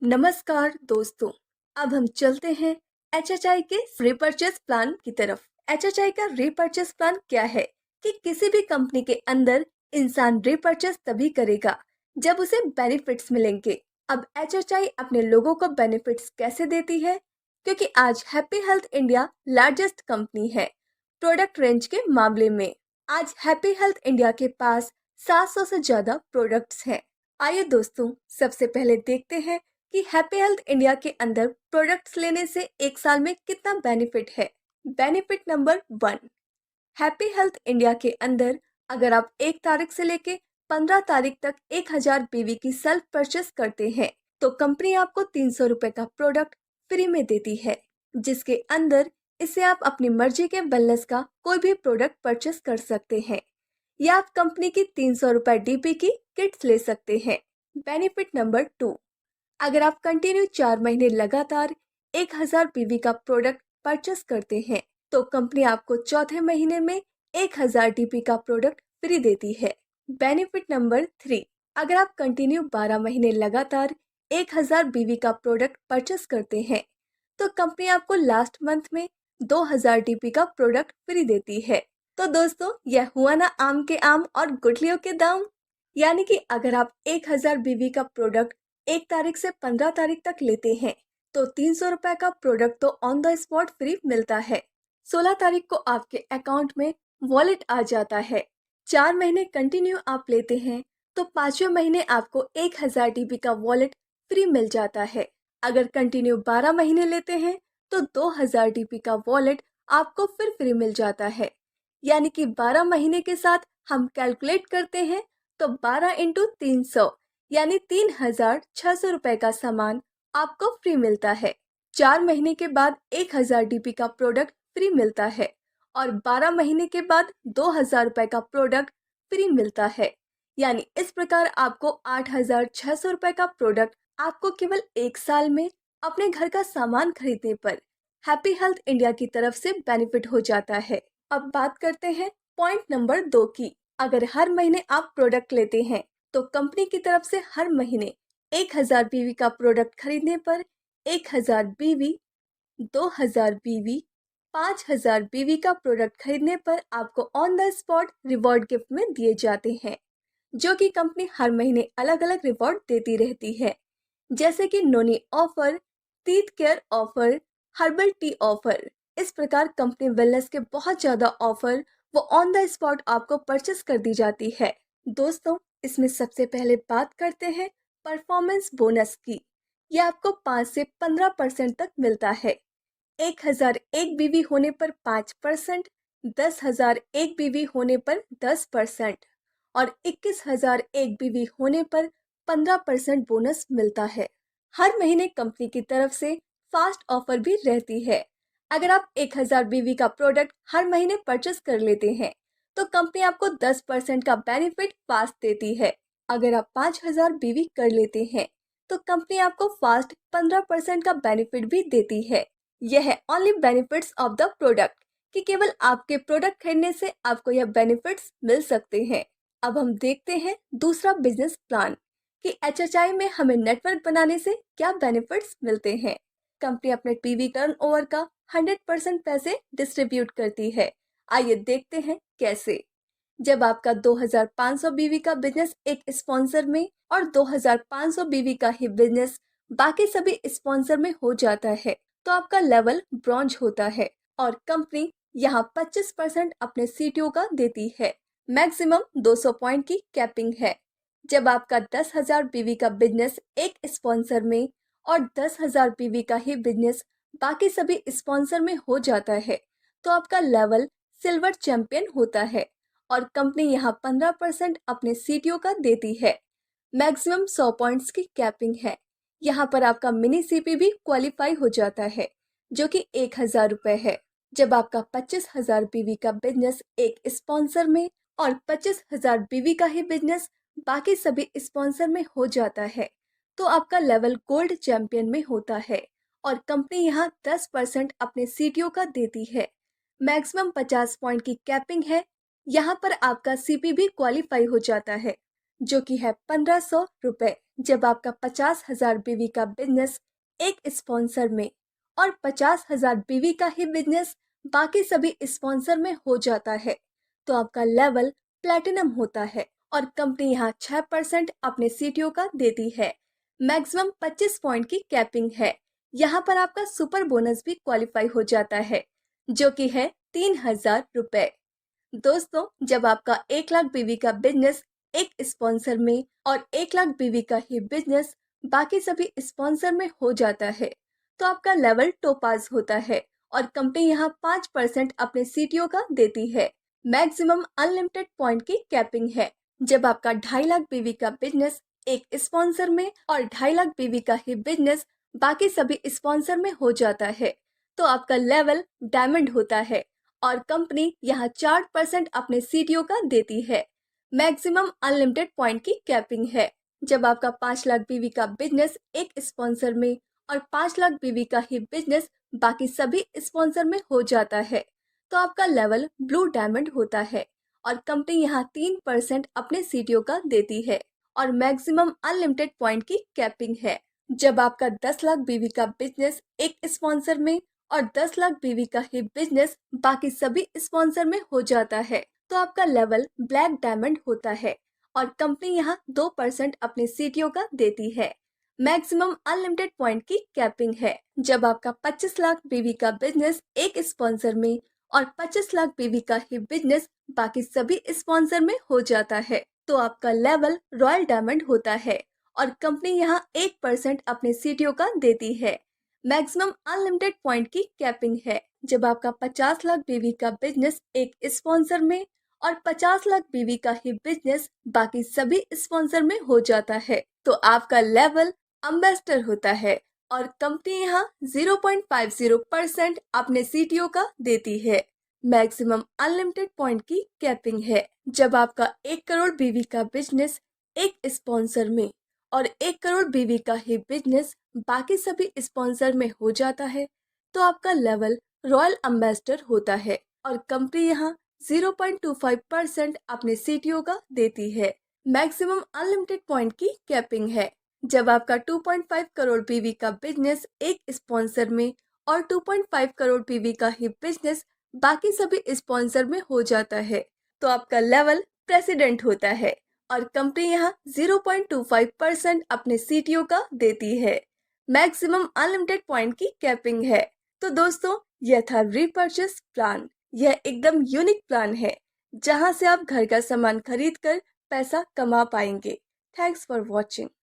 नमस्कार दोस्तों। अब हम चलते हैं एचएचआई के रीपर्चेस प्लान की तरफ। एचएचआई का रीपर्चेस प्लान क्या है कि किसी भी कंपनी के अंदर इंसान रीपर्चेस तभी करेगा जब उसे बेनिफिट्स मिलेंगे। अब एचएचआई अपने लोगों को बेनिफिट्स कैसे देती है, क्योंकि आज happy health India largest company है प्रोडक्ट रेंज के मामले में। आज हैप्पी हेल्थ इंडिया के पास 700 से ज्यादा प्रोडक्ट्स हैं। आइए दोस्तों, सबसे पहले देखते हैं कि हैप्पी हेल्थ इंडिया के अंदर प्रोडक्ट्स लेने से एक साल में कितना बेनिफिट है। Benefit number 1, happy health India के अंदर अगर आप 1 तारीख से लेके 15 तारीख तक 1000 BV की सेल्फ परचेस करते हैं तो कंपनी आपको 300 रुपए का प्रोडक्ट फ्री में देती है, जिसके अंदर इसे आप अपनी मर्जी के वेलनेस का कोई भी प्रोडक्ट परचेस कर सकते हैं या आप कंपनी की 300 रुपए DP की किट्स ले सकते हैं। बेनिफिट नंबर 2, अगर आप कंटिन्यू 4 महीने लगातार 1000 BV का प्रोडक्ट परचेस करते हैं तो कंपनी आपको चौथे महीने में 1000 DP का प्रोडक्ट फ्री देती है। बेनिफिट नंबर 3, अगर आप कंटिन्यू 12 महीने लगातार 1000 BV का प्रोडक्ट परचेस करते हैं तो कंपनी आपको लास्ट मंथ में 2000 DP का प्रोडक्ट फ्री देती है। तो दोस्तों, यह हुआ ना आम के आम और गुठलियों के दाम। यानी कि अगर आप 1000 BV का प्रोडक्ट 1 तारीख से 15 तारीख तक लेते हैं तो 300 रुपए का प्रोडक्ट तो ऑन द स्पॉट फ्री मिलता है। 16 तारीख को आपके अकाउंट में वॉलेट आ जाता है। 4 महीने कंटिन्यू आप लेते हैं तो 5वें महीने आपको 1000 DP का वॉलेट फ्री मिल जाता है। अगर कंटिन्यू 12 महीने लेते हैं तो 2000 DP का वॉलेट आपको फिर फ्री मिल जाता है। यानी कि 12 महीने के साथ हम कैलकुलेट करते हैं तो 12 इंटू 300 यानी 3600 रुपए का सामान आपको फ्री मिलता है। 4 महीने के बाद 1000 DP का प्रोडक्ट फ्री मिलता है और 12 महीने के बाद 2000 रुपए का प्रोडक्ट फ्री मिलता है। यानी इस प्रकार आपको 8600 रुपए का प्रोडक्ट आपको केवल 1 साल में अपने घर का सामान खरीदने पर हैप्पी हेल्थ इंडिया की तरफ से बेनिफिट हो जाता है। अब बात करते हैं पॉइंट नंबर 2 की। अगर हर महीने आप प्रोडक्ट लेते हैं तो कंपनी की तरफ से हर महीने 1000 BV का प्रोडक्ट खरीदने पर 1000 BV, 2000 BV, 5000 BV का प्रोडक्ट खरीदने पर आपको on the spot reward gift में दिए जाते हैं, जो कि कंपनी हर महीने अलग अलग रिवॉर्ड देती रहती है, जैसे कि noni offer, teeth care offer, herbal tea offer. इस प्रकार कंपनी वेलनेस के बहुत ज्यादा ऑफर वो ऑन द स्पॉट आपको परचेस कर दी जाती है। दोस्तों, इसमें सबसे पहले बात करते हैं परफॉर्मेंस बोनस की। यह आपको 5 से 15% तक मिलता है। 1001 BV होने पर 5%, 10,001 BV होने पर 10% और 21,001 BV होने पर 15% बोनस मिलता है। हर महीने कंपनी की तरफ से फास्ट ऑफर भी रहती है। अगर आप 1000 BV का प्रोडक्ट हर महीने परचेस कर लेते हैं तो कंपनी आपको 10% का बेनिफिट फास्ट देती है। अगर आप 5000 BV कर लेते हैं तो कंपनी आपको फास्ट 15% का बेनिफिट भी देती है। यह है only benefits of the product कि केवल आपके प्रोडक्ट खरीदने से आपको यह बेनिफिट्स मिल सकते हैं। अब हम देखते हैं दूसरा बिजनेस प्लान कि एचएचआई में हमें नेटवर्क बनाने से क्या बेनिफिट्स मिलते हैं। कंपनी अपने टीवी टर्नओवर का 100% पैसे डिस्ट्रीब्यूट करती है। आइए देखते हैं कैसे। जब आपका 2500 BV का बिजनेस एक स्पॉन्सर में और 2500 BV का ही बिजनेस बाकी सभी स्पॉन्सर में हो जाता है तो आपका लेवल ब्रॉन्ज होता है और कंपनी यहाँ 25% अपने सीटीओ का देती है। मैक्सिमम 200 पॉइंट की कैपिंग है। जब आपका 10,000 BV का बिजनेस एक स्पॉन्सर में और 10,000 BV का ही बिजनेस बाकी सभी स्पॉन्सर में हो जाता है तो आपका लेवल सिल्वर चैंपियन होता है और कंपनी यहाँ 15% अपने सीटीओ का देती है। मैक्सिमम 100 पॉइंट्स की कैपिंग है। यहाँ पर आपका मिनी सीपी भी क्वालिफाई हो जाता है, जो कि 1000 रुपए है। जब आपका 25,000 BV का बिजनेस एक स्पॉन्सर में और 25,000 BV का ही बिजनेस बाकी सभी स्पॉन्सर में हो जाता है तो आपका लेवल गोल्ड चैंपियन में होता है और कंपनी यहाँ 10% अपने सीटीओ का देती है। मैक्सिमम 50 पॉइंट की कैपिंग है। यहाँ पर आपका सीपी भी क्वालिफाई हो जाता है, जो कि है 1500 रुपए। जब आपका 50,000 बीवी का बिजनेस एक स्पॉन्सर में और 50,000 बीवी का ही बिजनेस बाकी सभी स्पॉन्सर में हो जाता है, तो आपका लेवल प्लैटिनम होता है और कंपनी यहाँ 6% अपने सीटीओ का देती है। मैक्सिमम 25 पॉइंट की कैपिंग है। यहाँ पर आपका सुपर बोनस भी क्वालिफाई हो जाता है, जो कि है 3,000 रुपए। दोस्तों, जब आपका 1 लाख बीवी का बिजनेस एक स्पॉन्सर में और 1 लाख बीवी का ही बिजनेस बाकी सभी स्पॉन्सर में हो जाता है, तो आपका लेवल टोपाज होता है और कंपनी यहाँ 5% अपने सीटीओ का देती है। मैक्सिमम अनलिमिटेड पॉइंट की कैपिंग है। जब आपका 2.5 लाख बीवी का बिजनेस एक स्पॉन्सर में और 2.5 लाख बीवी का ही बिजनेस बाकी सभी स्पॉन्सर में हो जाता है, तो आपका लेवल डायमंड होता है और कंपनी यहाँ 4% अपने सीटीओ का देती है। मैक्सिमम अनलिमिटेड पॉइंट की कैपिंग है। जब आपका 5 लाख बीवी का बिजनेस एक स्पॉन्सर में और 5 लाख बीवी का ही बिजनेस बाकी सभी स्पॉन्सर में हो जाता है, तो आपका लेवल ब्लू डायमंड होता है और कंपनी यहाँ 3% अपने सीटीओ का देती है और मैक्सिमम अनलिमिटेड पॉइंट की कैपिंग है। जब आपका 10 लाख बीवी का बिजनेस एक स्पॉन्सर में और 10 लाख बीवी का ही बिजनेस बाकी सभी स्पॉन्सर में हो जाता है, तो आपका लेवल ब्लैक डायमंड होता है और कंपनी यहाँ 2% अपने सीटीओ का देती है। मैक्सिमम अनलिमिटेड पॉइंट की कैपिंग है। जब आपका 25 लाख बीवी का बिजनेस एक स्पॉन्सर में और 25 लाख बीवी का ही बिजनेस बाकी सभी स्पॉन्सर में हो जाता है, तो आपका लेवल रॉयल डायमंड होता है और कंपनी यहाँ 1% अपने सीटीओ का देती है। मैक्सिमम अनलिमिटेड पॉइंट की कैपिंग है। जब आपका 50 लाख बीवी का बिजनेस एक स्पॉन्सर में और 50 लाख बीवी का ही बिजनेस बाकी सभी स्पॉन्सर में हो जाता है, तो आपका लेवल एम्बेसडर होता है और कंपनी यहाँ 0.50% अपने सीटीओ का देती है। मैक्सिमम अनलिमिटेड पॉइंट की कैपिंग है। जब आपका 1 करोड़ बीवी का बिजनेस एक स्पॉन्सर में और 1 करोड़ बीवी का ही बिजनेस बाकी सभी स्पॉन्सर में हो जाता है, तो आपका लेवल रॉयल एम्बेसडर होता है और कंपनी यहाँ 0.25% अपने सीटीओ का देती है। मैक्सिमम अनलिमिटेड पॉइंट की कैपिंग है। जब आपका 2.5 करोड़ बीवी का बिजनेस एक स्पॉन्सर में और 2.5 करोड़ बीवी का ही बिजनेस बाकी सभी स्पॉन्सर में हो जाता है, तो आपका लेवल प्रेसिडेंट होता है और कंपनी यहाँ 0.25% अपने सीटीओ का देती है। मैक्सिमम अनलिमिटेड पॉइंट की कैपिंग है। तो दोस्तों, यह था रीपर्चेस प्लान। यह एकदम यूनिक प्लान है जहां से आप घर का सामान खरीद कर पैसा कमा पाएंगे। Thanks for watching.